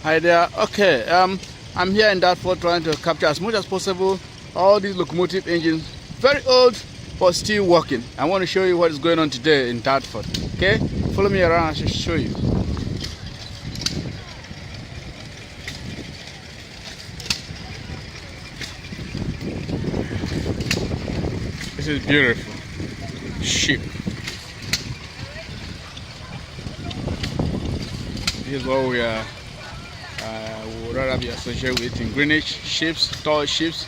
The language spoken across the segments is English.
Hi there. Okay, I'm here in Dartford trying to capture as much as possible all these locomotive engines. Very old, but still working. I want to show you what is going on today in Dartford. Okay, follow me around. I should show you. This is beautiful. Ship. This is what we are. Would rather be associated with in Greenwich. Ships, tall ships,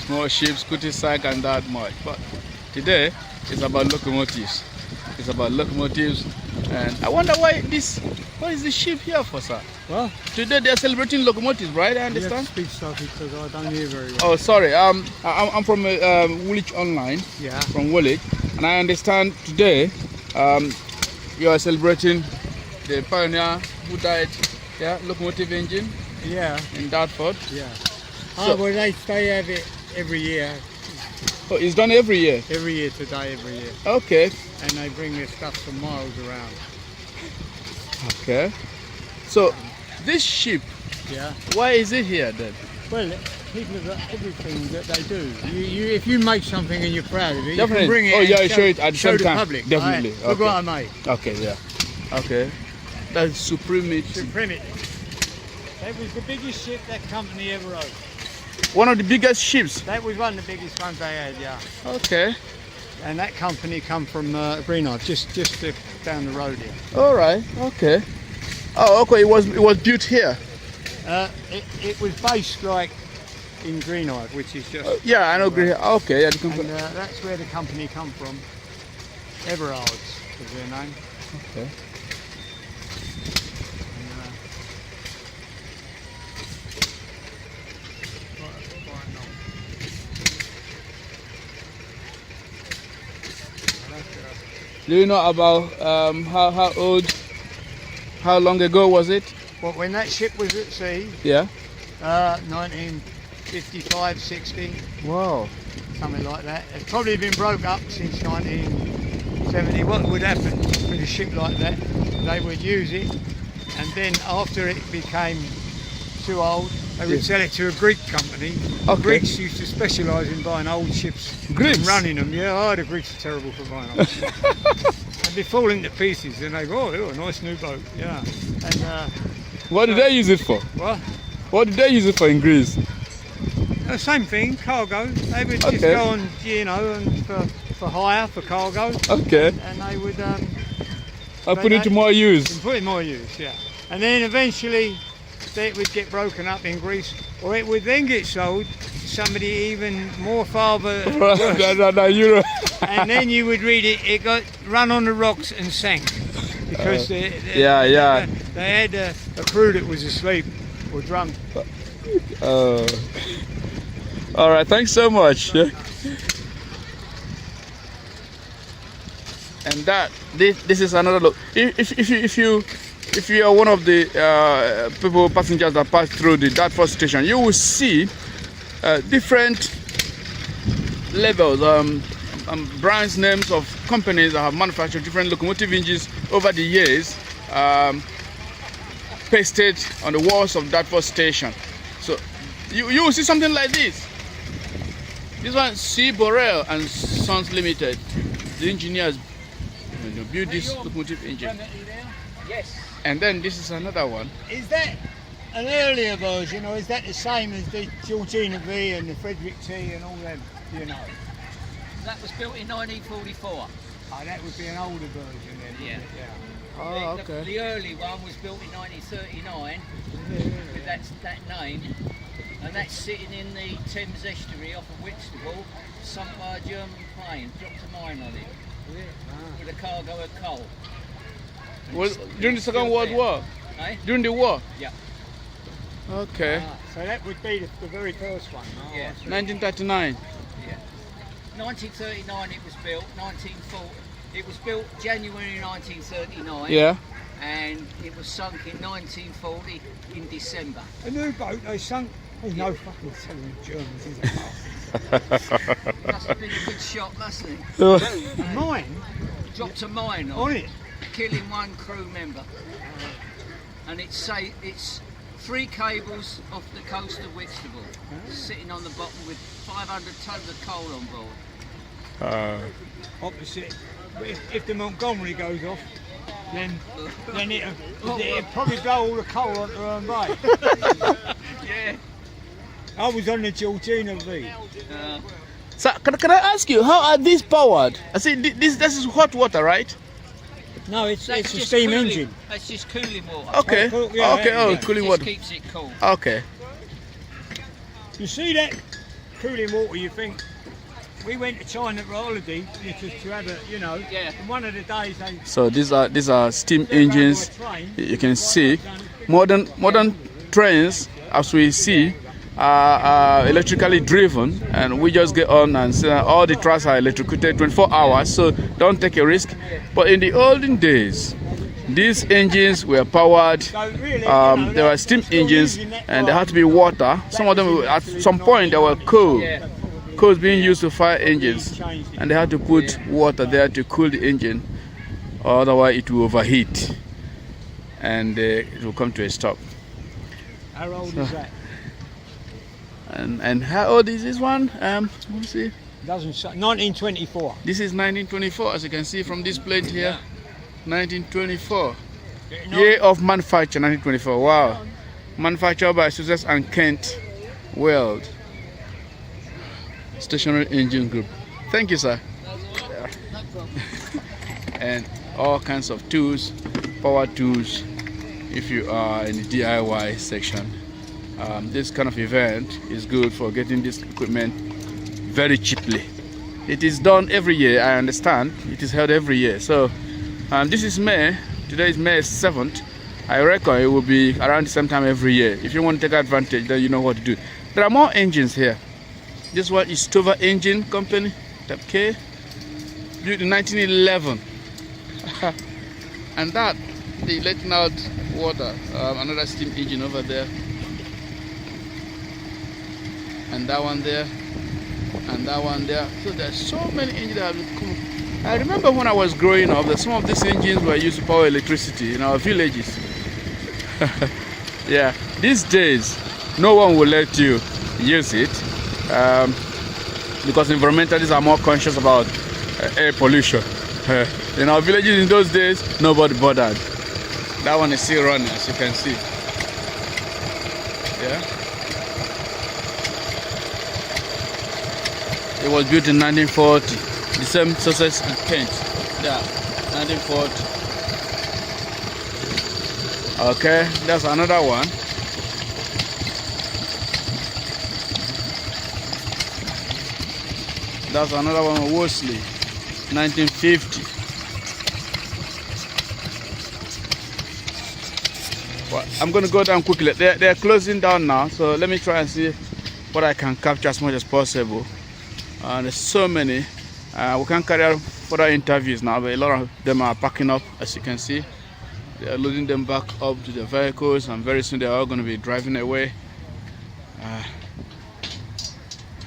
small ships, cul-de-sac, and that much. But today it's about locomotives. It's about locomotives, and I wonder why this. What is the ship here for, sir? Well, today they are celebrating locomotives, right? I understand. speak slowly because I don't hear very well. Oh, sorry. I'm from Woolwich Online. Yeah. From Woolwich, and I understand today you are celebrating the pioneer who died. Yeah, locomotive engine. Yeah. In Dartford. Yeah. So, Well, they have it every year. Oh, it's done every year? Every year today, every year. Okay. And they bring their stuff from miles around. Okay. So, this ship, yeah. Why is it here then? Well, people have got everything that they do. If you make something and you're proud of it, definitely. You can bring it. Oh yeah, show it at the same the time. Public. Definitely. Right? Okay. Look what I made. Okay, yeah. Okay. That's supremity. Supremity. That was the biggest ship that company ever owned. One of the biggest ships? That was one of the biggest ones they had, yeah. Okay. And that company come from Greenwich, just down the road here. All right. Okay. Oh, okay. It was built here. It was based like in Greenwich, which is just. Yeah, I know Greenwich. Okay. Yeah. And that's where the company come from. Everards was their name. Okay. Do you know about how long ago was it? Well, when that ship was at sea? Yeah. 1955, 60. Wow. Something like that. It's probably been broke up since 1970. What would happen with a ship like that? They would use it, and then after it became too old, they would sell it to a Greek company. Okay. Greeks used to specialise in buying old ships Greeks? and running them. Yeah, oh, the Greeks are terrible for buying old ships. And they fall into pieces, and they go, oh, a nice new boat. Yeah. And what did they use it for? what? What did they use it for in Greece? The same thing, cargo. They would just go on, and for hire, for cargo. Okay. And they would. I put it to more use. Put it more use, yeah. And then eventually it would get broken up in Greece, or it would then get sold to somebody even more farther Europe. and then you would read it, it got run on the rocks and sank. Because they had a crew that was asleep or drunk. All right, thanks so much. And this is another look. If you are one of the passengers that pass through the Dartford station, you will see different levels, brands names of companies that have manufactured different locomotive engines over the years, pasted on the walls of Dartford station. So you will see something like this. This one, C. Borrell and Sons Limited. The engineers built this locomotive engine. Yes. And then this is another one. Is that an earlier version, or is that the same as the Georgina V and the Frederick T and all them? Do you know? That was built in 1944. Oh, that would be an older version then. Yeah. Oh, okay. The early one was built in 1939 with that name, and that's sitting in the Thames estuary off of Whitstable, sunk by a German plane, dropped a mine on it with a cargo of coal. During the Second World War? Eh? During the war? Yeah. Okay. So that would be the very first one. Oh, Yeah. 1939. Yeah. 1939 it was built. 1940 it was built January 1939. Yeah. And it was sunk in 1940 in December. A new boat they sunk. There's no fucking telling the Germans, is there? Must have been a good shot, mustn't it? A mine? Dropped a mine On it? killing one crew member. And it's 3 cables off the coast of Whitstable, sitting on the bottom with 500 tons of coal on board. Opposite. But if the Montgomery goes off, then it'll probably blow all the coal onto her own bay. Yeah. I was on the Georgina V. So can I ask you, how are these powered? I see this is hot water, right? No, it's a just steam cooling. engine. That's just cooling water. Okay. cool, yeah, Okay. yeah, Oh, yeah. cooling Just water. keeps it cool. Okay. You see that cooling water, you think, we went to China for holiday to have a, you know, Yeah. and one of the days they So these are steam engines. train, You can see modern trains, as we see, are electrically driven, and we just get on and see all the tracks are electrocuted 24 hours, so don't take a risk. But in the olden days, these engines were powered. So really, There were steam still engines, using that and there had to drive. be water. Some of them, at some point, there were coal. Yeah. Coals being used to fire engines, and they had to put water there to cool the engine, otherwise it will overheat, and it will come to a stop. How old is that? And how old is this one? Let me see. Doesn't say. 1924. This is 1924, as you can see from this plate here. 1924. Year of manufacture, 1924. Wow. Manufactured by Sussex and Kent Weld Stationary Engine Group. Thank you, sir. And all kinds of tools, power tools, if you are in the DIY section. This kind of event is good for getting this equipment very cheaply. It is done every year, I understand. It is held every year. So this is May. Today is May 7th. I reckon it will be around the same time every year. If you want to take advantage, then you know what to do. There are more engines here. This one is Stover Engine Company, type K, built in 1911. And that, the letting out water, another steam engine over there. And that one there, and that one there. So there's so many engines that have come. I remember when I was growing up that some of these engines were used to power electricity in our villages. Yeah, these days no one will let you use it because environmentalists are more conscious about air pollution. In our villages in those days, nobody bothered. That one is still running, as you can see. Yeah. It was built in 1940. The same Sussex and Kent. Yeah, 1940. Okay, that's another one. That's another one, Worsley, 1950. Well, I'm going to go down quickly. They're closing down now, so let me try and see what I can capture as much as possible. There's so many. We can't carry out further interviews now, but a lot of them are packing up, as you can see. They are loading them back up to the vehicles, and very soon they are all going to be driving away.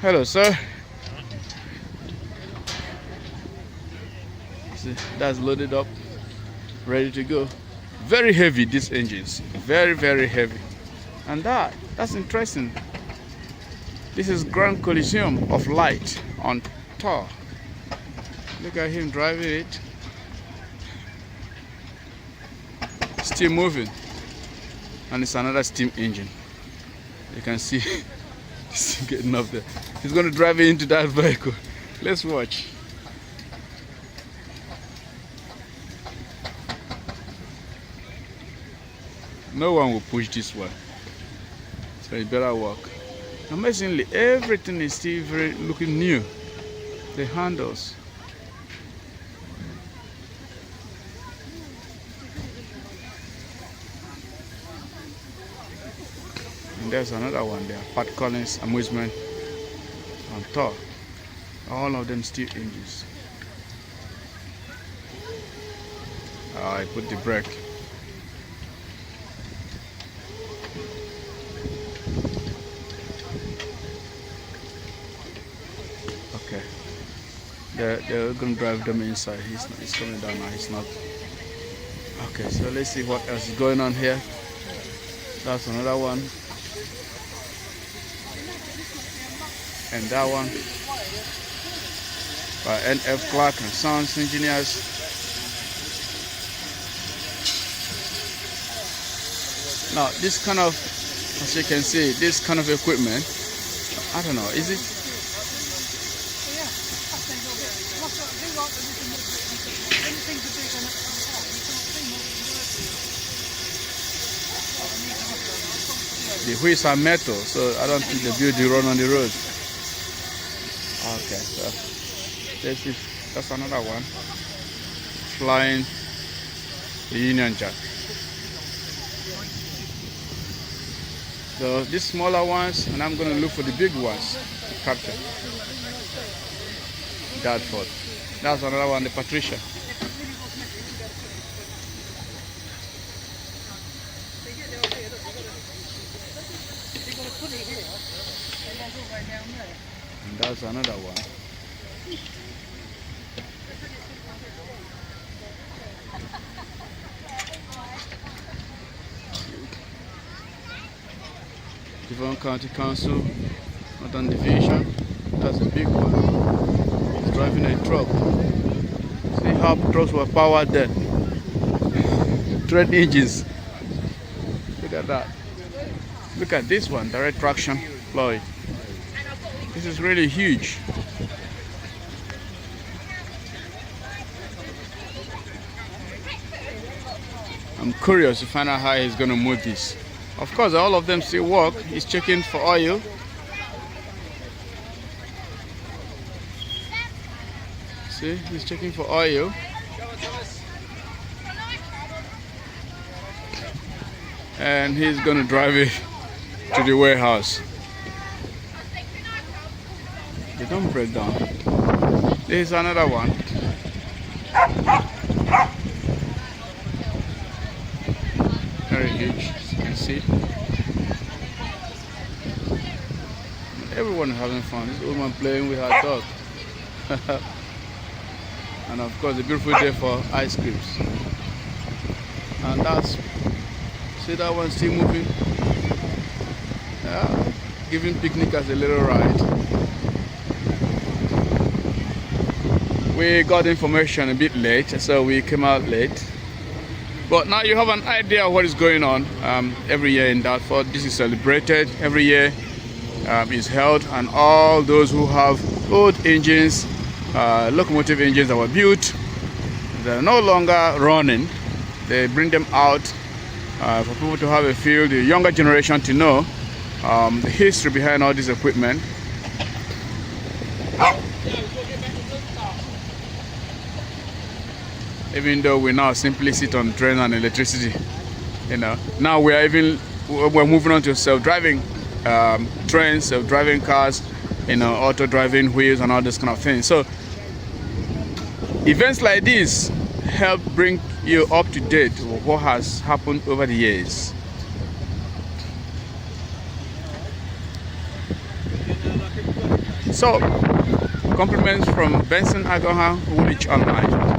Hello, sir. See, that's loaded up, ready to go. Very heavy, these engines. Very, very heavy. And that's interesting. This is Grand Coliseum of Light on tour. Look at him driving it. Still moving. And it's another steam engine. You can see it's getting up there. He's going to drive it into that vehicle. Let's watch. No one will push this one. So it better work. Amazingly, everything is still very looking new. The handles. And there's another one there, Pat Collins Amusement on top. All of them steel engines. I put the brake. Okay. They're going to drive them inside. He's coming down now. He's not. Okay, so let's see what else is going on here. That's another one. And that one by N.F. Clark and Sons Engineers. Now this kind of, as you can see, this kind of equipment, I don't know, is it? The wheels are metal, so I don't think the beauty run on the road. Okay, so that's another one. Flying the Union Jack. So these smaller ones, and I'm going to look for the big ones to capture. Dartford. That's another one, the Patricia. And that's another one. Devon County Council, Northern Division. That's a big one. He's driving a truck. See how trucks were powered then. Tread engines. Look at that. Look at this one, direct traction Lloyd. This is really huge. I'm curious to find out how he's going to move this. Of course, all of them still work. He's checking for oil. See, he's checking for oil. And he's going to drive it to the warehouse. They don't break down. This is another one. Very huge, as you can see. Everyone is having fun. This old man playing with her dog. And of course, a beautiful day for ice creams. And that's, see that one still moving? Yeah, giving picnic as a little ride. We got information a bit late, so we came out late. But now you have an idea of what is going on. Every year in Dartford, this is celebrated. Every year is held, and all those who have old engines, locomotive engines that were built, they're no longer running. They bring them out for people to have a feel, the younger generation to know the history behind all this equipment. Even though we now simply sit on train and electricity, you know, now we're moving on to self-driving trains, self-driving cars, you know, auto-driving wheels and all this kind of thing. So events like this help bring you up to date with what has happened over the years. So compliments from Benson Agoha, Woolwich Online.